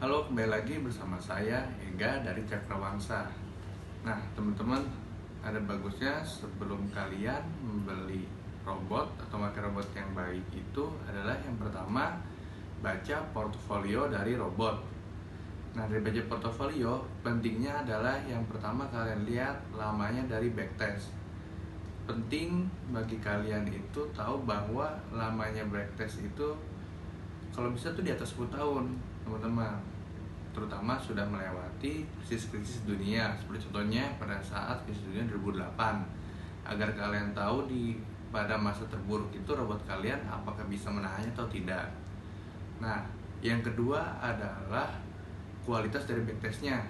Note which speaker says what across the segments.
Speaker 1: Halo, kembali lagi bersama saya Ega dari Cakrawangsa. Nah, teman-teman, ada bagusnya sebelum kalian membeli robot atau pakai robot yang baik itu adalah yang pertama baca portofolio dari robot. Nah, dari baca portofolio, pentingnya adalah yang pertama kalian lihat lamanya dari backtest. Penting bagi kalian itu tahu bahwa lamanya backtest itu kalau bisa tuh di atas 10 tahun, teman-teman, terutama sudah melewati krisis-krisis dunia seperti contohnya pada saat krisis dunia 2008, agar kalian tahu pada masa terburuk itu robot kalian apakah bisa menahannya atau tidak. Nah, yang kedua adalah kualitas dari backtestnya.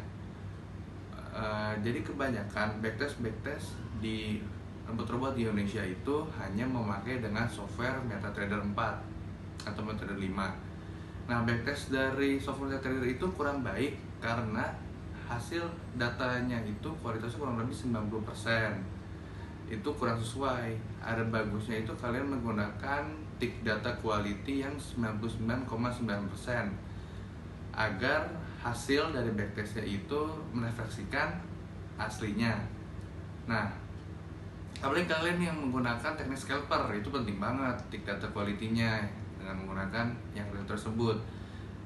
Speaker 1: Jadi kebanyakan backtest di robot-robot di Indonesia itu hanya memakai dengan software MetaTrader 4 atau MetaTrader 5. Nah, backtest dari software MetaTrader itu kurang baik karena hasil datanya itu kualitasnya kurang lebih 90%. Itu kurang sesuai. Ada bagusnya itu kalian menggunakan tick data quality yang 99,9% agar hasil dari backtestnya itu merefleksikan aslinya. Nah, apalagi kalian yang menggunakan teknik scalper, itu penting banget tick data quality-nya dengan menggunakan yang tersebut.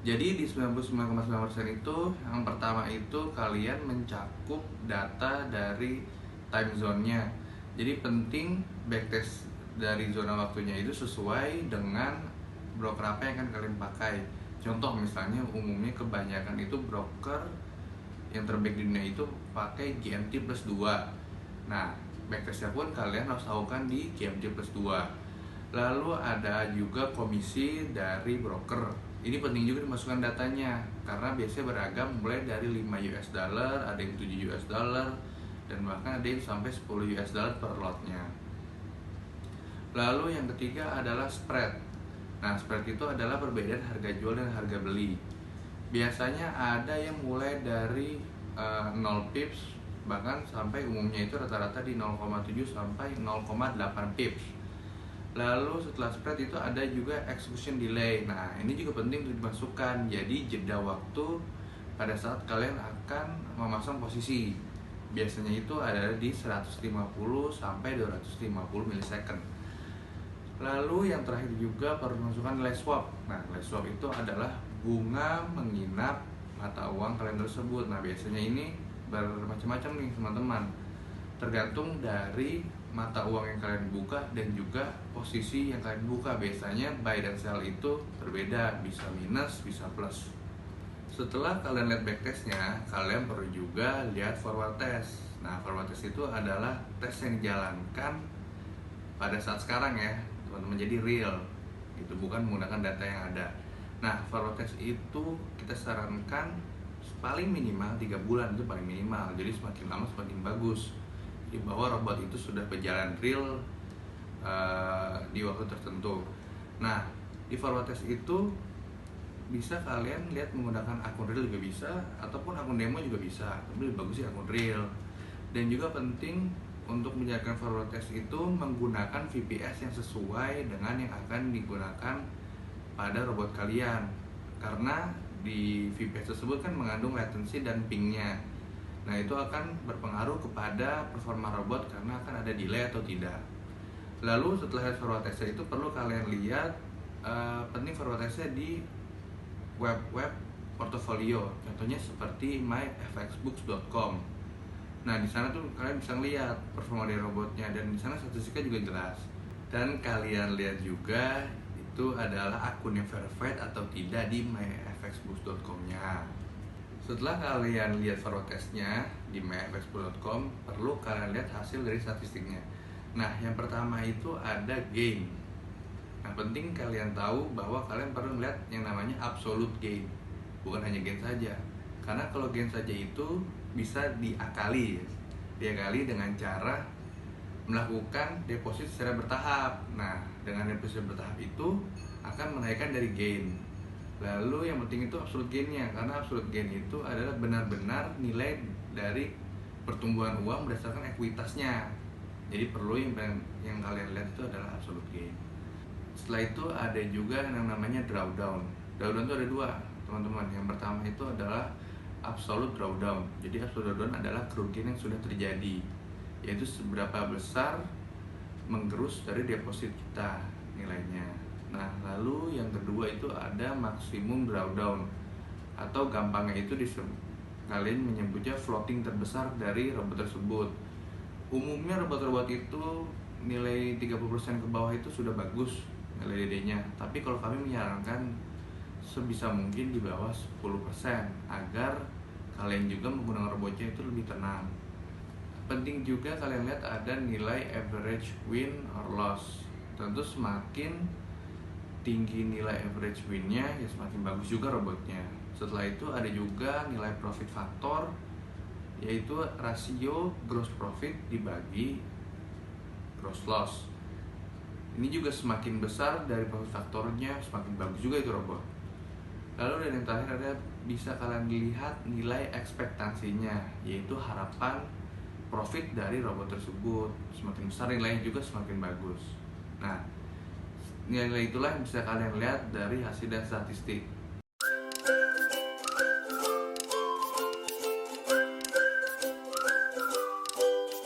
Speaker 1: Jadi di 99,9% itu yang pertama itu kalian mencakup data dari time zone-nya. Jadi penting backtest dari zona waktunya itu sesuai dengan broker apa yang akan kalian pakai. Contoh misalnya umumnya kebanyakan itu broker yang terbaik di dunia itu pakai GMT plus 2. Nah, backtestnya pun kalian harus lakukan di GMT plus 2. Lalu ada juga komisi dari broker. Ini penting juga dimasukkan datanya karena biasanya beragam mulai dari 5 US dollar, ada yang 7 US dollar, dan bahkan ada yang sampai 10 US dollar per lotnya. Lalu yang ketiga adalah spread. Nah, spread itu adalah perbedaan harga jual dan harga beli. Biasanya ada yang mulai dari 0 pips bahkan sampai umumnya itu rata-rata di 0,7 sampai 0,8 pips. Lalu setelah spread itu ada juga execution delay. Nah, ini juga penting untuk dimasukkan. Jadi jeda waktu pada saat kalian akan memasang posisi. Biasanya itu ada di 150 sampai 250 milisecond. Lalu yang terakhir juga perlu dimasukkan nilai swap. Nah, nilai swap itu adalah bunga menginap mata uang kalian tersebut. Nah, biasanya ini bermacam-macam nih teman-teman, tergantung dari mata uang yang kalian buka dan juga posisi yang kalian buka. Biasanya buy dan sell itu berbeda, bisa minus, bisa plus. Setelah kalian lihat backtestnya, kalian perlu juga lihat forward test. Nah, forward test itu adalah tes yang dijalankan pada saat sekarang ya teman-teman, jadi real itu bukan menggunakan data yang ada. Nah, forward test itu kita sarankan paling minimal 3 bulan, itu paling minimal. Jadi semakin lama semakin bagus, di bawah robot itu sudah berjalan real di waktu tertentu. Nah, di forward test itu bisa kalian lihat menggunakan akun real juga bisa, ataupun akun demo juga bisa, tapi lebih bagus sih akun real. Dan juga penting untuk menjalankan forward test itu menggunakan VPS yang sesuai dengan yang akan digunakan pada robot kalian, karena di VPS tersebut kan mengandung latency dan pingnya. Nah, itu akan berpengaruh kepada performa robot karena akan ada delay atau tidak. Lalu setelah forward test itu perlu kalian lihat penting forward testnya di web portofolio, contohnya seperti myfxbooks.com. Nah, di sana tuh kalian bisa lihat performa dari robotnya dan di sana statistiknya juga jelas. Dan kalian lihat juga itu adalah akun yang verified atau tidak di myfxbooks.com-nya. Setelah kalian lihat forward testnya di myfxbooks.com, perlu kalian lihat hasil dari statistiknya. Nah, yang pertama itu ada gain. Nah, penting kalian tahu bahwa kalian perlu melihat yang namanya absolute gain, bukan hanya gain saja. Karena kalau gain saja itu bisa diakali dengan cara melakukan deposit secara bertahap. Nah, dengan deposit bertahap itu akan menaikkan dari gain. Lalu yang penting itu absolute gain-nya, karena absolute gain itu adalah benar-benar nilai dari pertumbuhan uang berdasarkan ekuitasnya. Jadi perlu yang kalian lihat itu adalah absolute gain. Setelah itu ada juga yang namanya drawdown. Drawdown itu ada dua. teman-teman. Yang pertama itu adalah absolute drawdown. Jadi absolute drawdown adalah kerugian yang sudah terjadi, yaitu seberapa besar menggerus dari deposit kita nilainya. Nah, lalu yang kedua itu ada maksimum drawdown, atau gampangnya itu kalian menyebutnya floating terbesar dari robot tersebut. Umumnya robot-robot itu nilai 30% ke bawah itu sudah bagus nilai DD-nya, tapi kalau kami menyarankan sebisa mungkin di bawah 10% agar kalian juga menggunakan robotnya itu lebih tenang. Penting juga kalian lihat ada nilai average win or loss. Tentu semakin tinggi nilai average win-nya ya semakin bagus juga robotnya. Setelah itu ada juga nilai profit factor, yaitu rasio gross profit dibagi gross loss. Ini juga semakin besar dari profit faktornya semakin bagus juga itu robot. Lalu dan yang terakhir ada bisa kalian lihat nilai ekspektasinya, yaitu harapan profit dari robot tersebut. Semakin besar nilainya juga semakin bagus. Nah, nilai itulah yang bisa kalian lihat dari hasil dan statistik.